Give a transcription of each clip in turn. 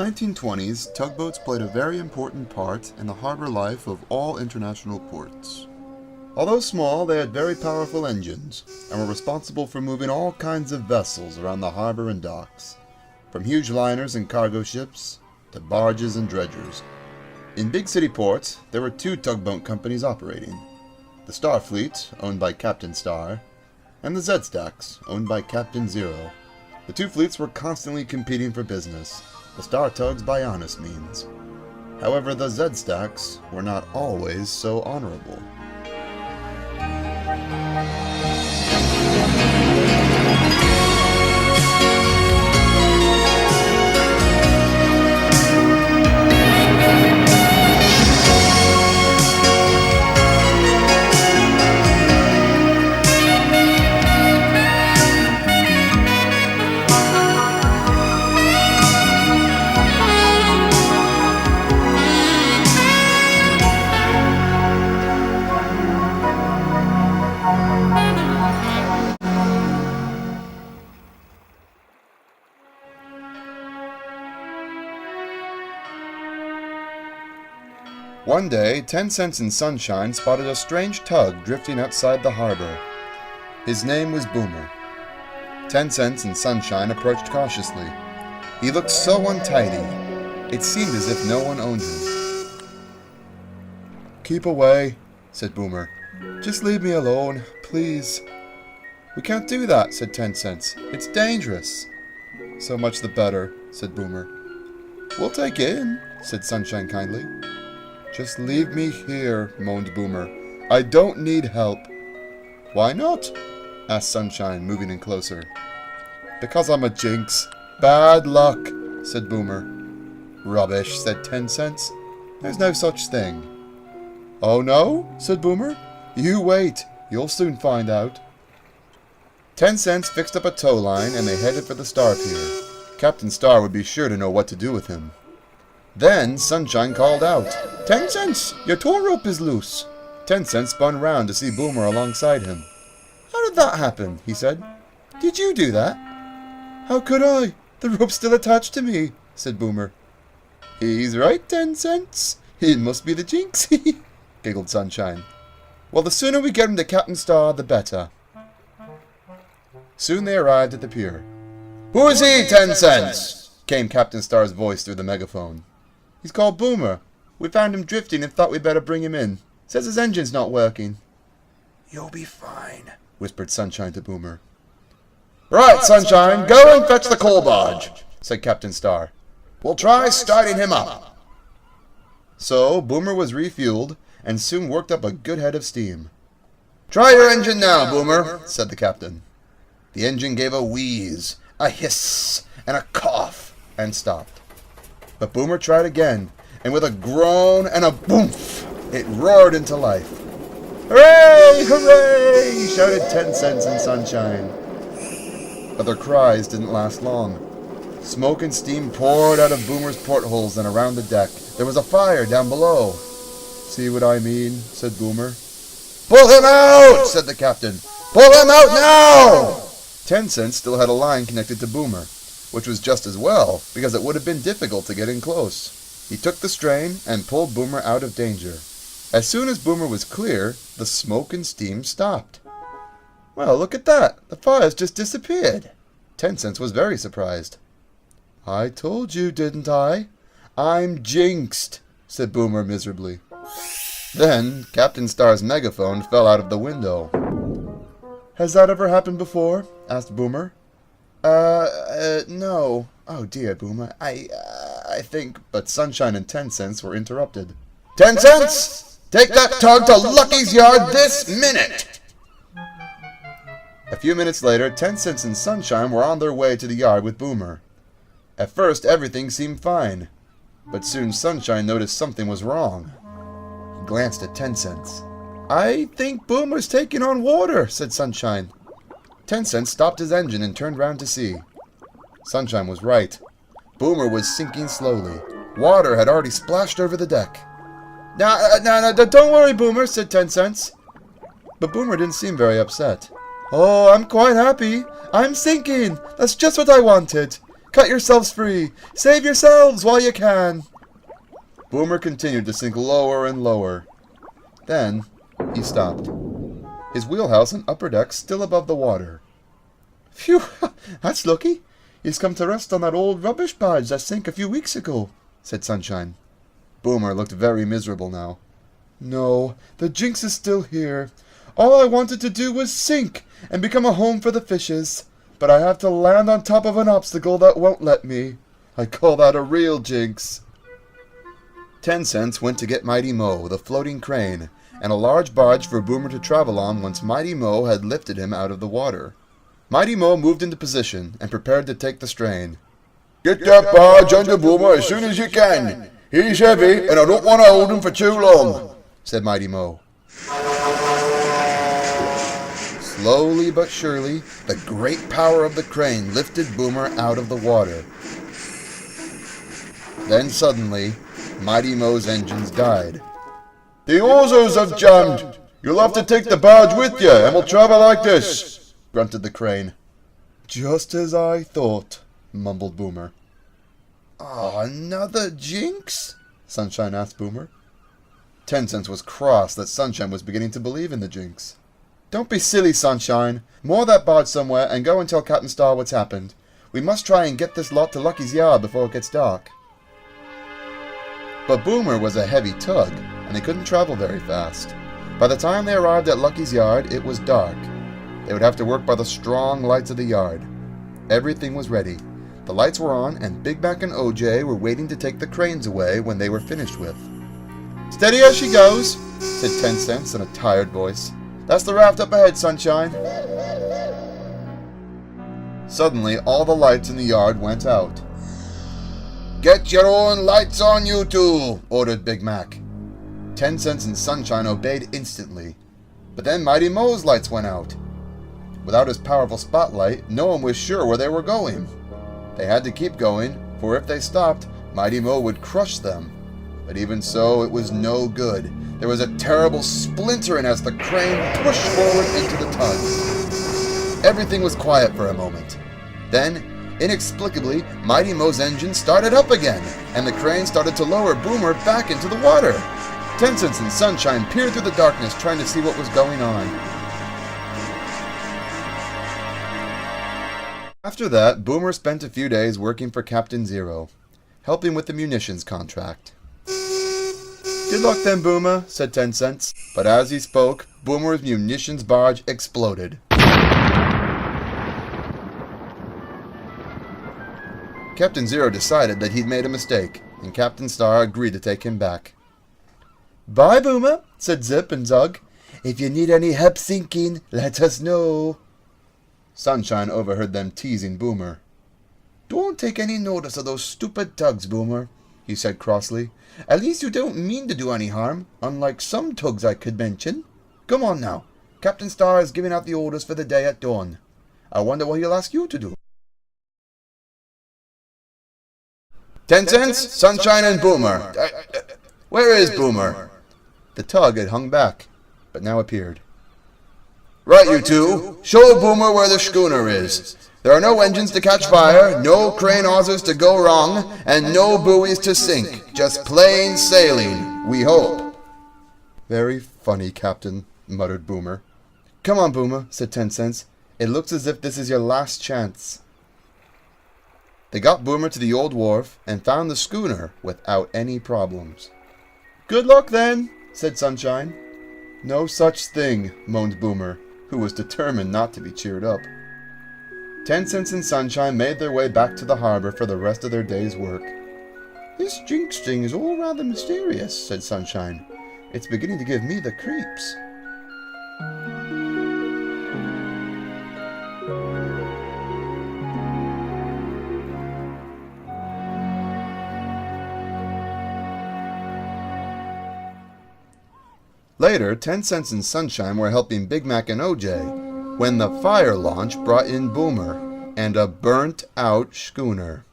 1920s, tugboats played a very important part in the harbor life of all international ports. Although small, they had very powerful engines, and were responsible for moving all kinds of vessels around the harbor and docks, from huge liners and cargo ships to barges and dredgers. In big city ports, there were two tugboat companies operating: the Star Fleet, owned by Captain Star, and the Z-Stacks, owned by Captain Zero. The two fleets were constantly competing for business, the Star Tugs by honest means. However, the Z-Stacks were not always so honorable. One day, 10 Cents and Sunshine spotted a strange tug drifting outside the harbor. His name was Boomer. 10 Cents and Sunshine approached cautiously. He looked so untidy. It seemed as if no one owned him. "Keep away," said Boomer. "Just leave me alone, please." "We can't do that," said 10 Cents. "It's dangerous." "So much the better," said Boomer. "We'll take you in," said Sunshine kindly. "Just leave me here," moaned Boomer. "I don't need help." "Why not?" asked Sunshine, moving in closer. "Because I'm a jinx. Bad luck," said Boomer. "Rubbish," said 10 Cents. "There's no such thing." "Oh no?" said Boomer. "You wait. You'll soon find out." 10 Cents fixed up a tow line and they headed for the Star Pier. Captain Star would be sure to know what to do with him. Then Sunshine called out, "10 Cents, your tow rope is loose." 10 Cents spun round to see Boomer alongside him. "How did that happen?" he said. "Did you do that?" "How could I? The rope's still attached to me," said Boomer. "He's right, 10 Cents. It must be the jinx," giggled Sunshine. "Well, the sooner we get him to Captain Star, the better." Soon they arrived at the pier. "Who is he, 10 Cents?" came Captain Star's voice through the megaphone. "He's called Boomer. We found him drifting and thought we'd better bring him in. Says his engine's not working." "You'll be fine," whispered Sunshine to Boomer. "Right, Sunshine, go and fetch the coal barge," said Captain Star. "We'll try starting him up." So Boomer was refueled and soon worked up a good head of steam. "Try your engine now, Boomer," said the captain. The engine gave a wheeze, a hiss, and a cough, and stopped. But Boomer tried again, and with a groan and a boomf, it roared into life. "Hooray! Hooray!" shouted 10 Cents and Sunshine. But their cries didn't last long. Smoke and steam poured out of Boomer's portholes and around the deck. There was a fire down below. "See what I mean?" said Boomer. "Pull him out!" said the captain. "Pull him out now!" 10 Cents still had a line connected to Boomer, which was just as well, because it would have been difficult to get in close. He took the strain and pulled Boomer out of danger. As soon as Boomer was clear, the smoke and steam stopped. "Well, look at that! The fire's just disappeared!" 10 Cents was very surprised. "I told you, didn't I? I'm jinxed," said Boomer miserably. Then Captain Star's megaphone fell out of the window. "Has that ever happened before?" asked Boomer. No. Oh dear, Boomer. I think..." But Sunshine and 10 Cents were interrupted. "10 Cents! Take that tug to Lucky's yard this minute!" A few minutes later, 10 Cents and Sunshine were on their way to the yard with Boomer. At first, everything seemed fine, but soon Sunshine noticed something was wrong. He glanced at 10 Cents. "I think Boomer's taking on water," said Sunshine. 10 Cents stopped his engine and turned round to see. Sunshine was right. Boomer was sinking slowly. Water had already splashed over the deck. No, don't worry, Boomer," said 10 Cents. But Boomer didn't seem very upset. "Oh, I'm quite happy. I'm sinking. That's just what I wanted. Cut yourselves free! Save yourselves while you can! Boomer continued to sink lower and lower. Then, he stopped. His wheelhouse and upper deck still above the water. Phew! That's lucky. He's come to rest on that old rubbish barge that sank a few weeks ago, said Sunshine. Boomer looked very miserable now. No, the Jinx is still here. All I wanted to do was sink and become a home for the fishes. But I have to land on top of an obstacle that won't let me. I call that a real jinx. 10 cents went to get Mighty Mo, the floating crane, and a large barge for Boomer to travel on once Mighty Mo had lifted him out of the water. Mighty Mo moved into position and prepared to take the strain. Get that barge under Boomer as soon as you can. He's heavy and I don't want to hold him for too long, said Mighty Mo. Slowly but surely, the great power of the crane lifted Boomer out of the water. Then suddenly, Mighty Mo's engines died. The hoses have jammed. You'll have to take the barge with you and we'll travel like this, grunted the crane. Just as I thought, mumbled Boomer. Oh, another jinx? Sunshine asked Boomer. 10 Cents was cross that Sunshine was beginning to believe in the jinx. Don't be silly, Sunshine. Moor that barge somewhere and go and tell Captain Star what's happened. We must try and get this lot to Lucky's yard before it gets dark. But Boomer was a heavy tug, and they couldn't travel very fast. By the time they arrived at Lucky's yard, it was dark. They would have to work by the strong lights of the yard. Everything was ready. The lights were on, and Big Mac and OJ were waiting to take the cranes away when they were finished with. Steady as she goes, said 10 Cents in a tired voice. That's the raft up ahead, Sunshine. Suddenly, all the lights in the yard went out. Get your own lights on, you two, ordered Big Mac. 10 Cents and Sunshine obeyed instantly. But then Mighty Mo's lights went out. Without his powerful spotlight, no one was sure where they were going. They had to keep going, for if they stopped, Mighty Mo would crush them. But even so, it was no good. There was a terrible splintering as the crane pushed forward into the tugs. Everything was quiet for a moment. Then, inexplicably, Mighty Mo's engine started up again, and the crane started to lower Boomer back into the water. 10 Cents and Sunshine peered through the darkness trying to see what was going on. After that, Boomer spent a few days working for Captain Zero, helping with the munitions contract. Good luck then, Boomer, said 10 Cents. But as he spoke, Boomer's munitions barge exploded. Captain Zero decided that he'd made a mistake, and Captain Star agreed to take him back. Bye, Boomer, said Zip and Zug. If you need any help sinking, let us know. Sunshine overheard them teasing Boomer. Don't take any notice of those stupid tugs, Boomer, he said crossly. At least you don't mean to do any harm, unlike some tugs I could mention. Come on now. Captain Star is giving out the orders for the day at dawn. I wonder what he'll ask you to do. 10 Cents, Sunshine, and Boomer. Where is Boomer? The tug had hung back, but now appeared. Right, you two. Show Boomer where the schooner is. There are no engines to catch fire, no crane hawsers to go wrong, and no buoys to sink. Just plain sailing, we hope. Very funny, Captain, muttered Boomer. Come on, Boomer, said 10 Cents. It looks as if this is your last chance. They got Boomer to the old wharf and found the schooner without any problems. Good luck then, said Sunshine. No such thing, moaned Boomer, who was determined not to be cheered up. 10 Cents and Sunshine made their way back to the harbor for the rest of their day's work. This Jinx thing is all rather mysterious, said Sunshine. It's beginning to give me the creeps. Later, 10 Cents and Sunshine were helping Big Mac and OJ when the fire launch brought in Boomer and a burnt-out schooner.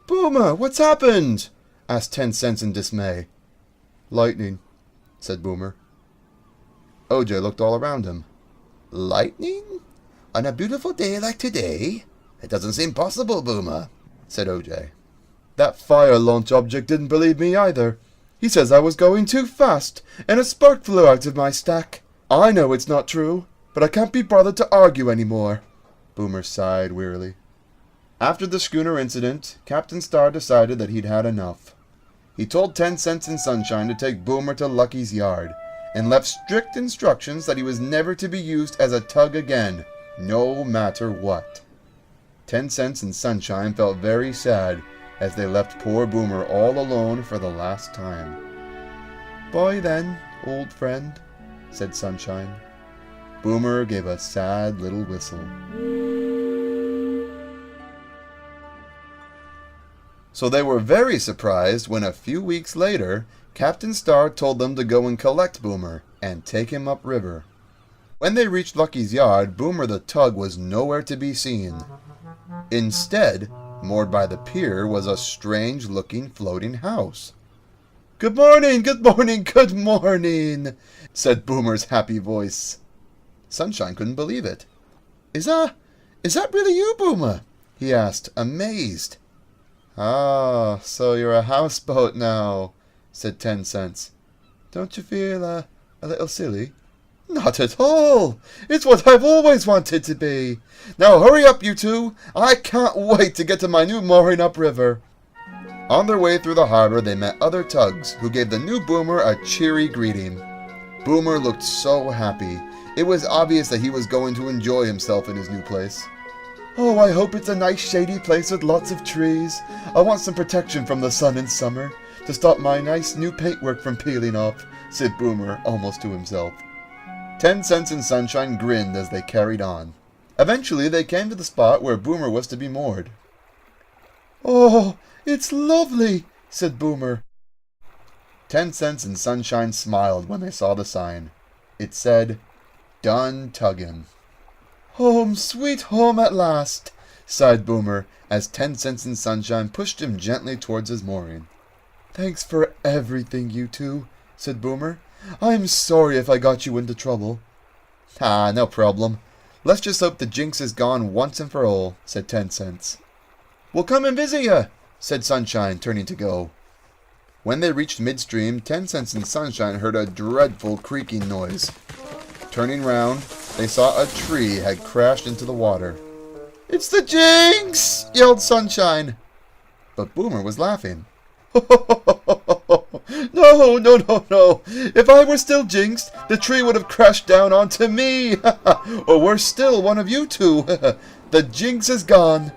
Boomer, what's happened? Asked 10 Cents in dismay. Lightning, said Boomer. OJ looked all around him. Lightning? On a beautiful day like today? It doesn't seem possible, Boomer. said OJ. That fire launch object didn't believe me either. He says I was going too fast, and a spark flew out of my stack. I know it's not true, but I can't be bothered to argue anymore. Boomer sighed wearily. After the schooner incident, Captain Star decided that he'd had enough. He told 10 Cents and Sunshine to take Boomer to Lucky's yard, and left strict instructions that he was never to be used as a tug again, no matter what. 10 Cents and Sunshine felt very sad as they left poor Boomer all alone for the last time. Bye then, old friend, said Sunshine. Boomer gave a sad little whistle. So they were very surprised when a few weeks later, Captain Star told them to go and collect Boomer and take him upriver. When they reached Lucky's yard, Boomer the tug was nowhere to be seen. Instead, moored by the pier was a strange-looking floating house. "Good morning, good morning, good morning," said Boomer's happy voice. Sunshine couldn't believe it. Is that really you, Boomer?" he asked, amazed. "Ah, so you're a houseboat now," said 10 Cents. "Don't you feel a little silly?" "Not at all. It's what I've always wanted to be. Now hurry up, you two. I can't wait to get to my new mooring upriver." On their way through the harbor, they met other tugs, who gave the new Boomer a cheery greeting. Boomer looked so happy. It was obvious that he was going to enjoy himself in his new place. "Oh, I hope it's a nice shady place with lots of trees. I want some protection from the sun in summer, to stop my nice new paintwork from peeling off," said Boomer, almost to himself. 10 Cents and Sunshine grinned as they carried on. Eventually, they came to the spot where Boomer was to be moored. "Oh, it's lovely," said Boomer. 10 Cents and Sunshine smiled when they saw the sign. It said, "Done tuggin'." "Home, sweet home at last," sighed Boomer, as 10 Cents and Sunshine pushed him gently towards his mooring. "Thanks for everything, you two," said Boomer. "I'm sorry if I got you into trouble." "Ah, no problem. Let's just hope the jinx is gone once and for all," said 10 Cents. "We'll come and visit you," said Sunshine, turning to go. When they reached midstream, 10 Cents and Sunshine heard a dreadful creaking noise. Turning round, they saw a tree had crashed into the water. "It's the jinx!" yelled Sunshine. But Boomer was laughing. No, no, no, no. If I were still jinxed, the tree would have crashed down onto me. Or worse still, one of you two. The jinx is gone.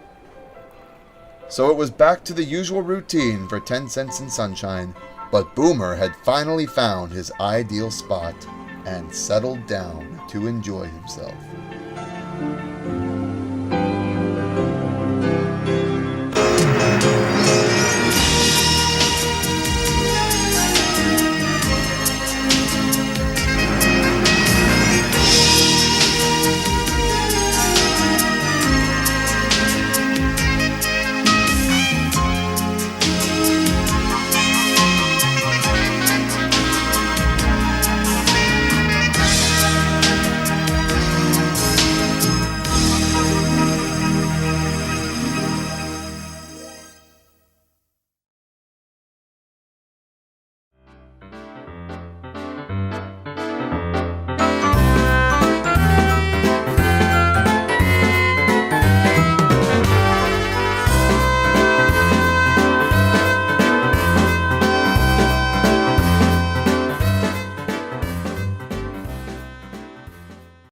So it was back to the usual routine for 10 Cents and Sunshine. But Boomer had finally found his ideal spot and settled down to enjoy himself.